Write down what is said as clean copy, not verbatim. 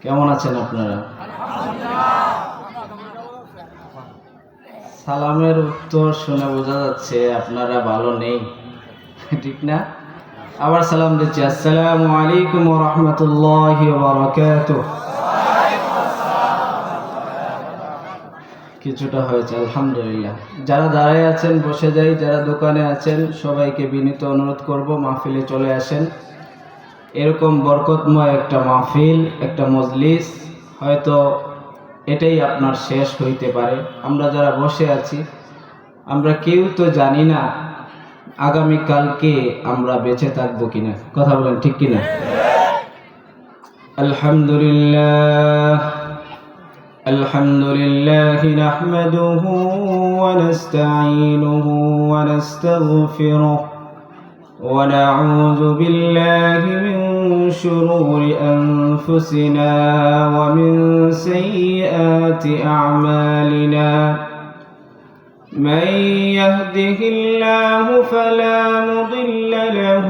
কেমন আছেন আপনারা? সালামের উত্তর শুনে বোঝা যাচ্ছে আপনারা ভালো নেই, ঠিক না? আবার সালাম দিচ্ছি, আসসালামু আলাইকুম ওয়া রাহমাতুল্লাহি ওয়া বারাকাতুহু। কিছুটা হয়েছে আলহামদুলিল্লাহ। যারা দাঁড়ায় আছেন বসে যাই, যারা দোকানে আছেন সবাইকে বিনীত অনুরোধ করব মাহফিলে চলে আসেন। এরকম বরকতময় একটা মাহফিল, একটা মজলিস, হয়তো এটাই আপনার শেষ হইতে পারে। আমরা যারা বসে আছি আমরা কেউ তো জানি না আগামীকালকে আমরা বেঁচে থাকবো কিনা। কথা বলেন ঠিক কিনা? আলহামদুলিল্লাহ আলহামদুলিল্লাহ নাহমাদুহু ওয়া নাস্তাঈনুহু ওয়া নাস্তাগফিরুহু ওয়া নাউযু বিল্লাহি মিন শুরুরি আনফুসিনা ওয়া মিন সাইয়্যাতি আ'মালিনা। من يهده الله فلا مضل له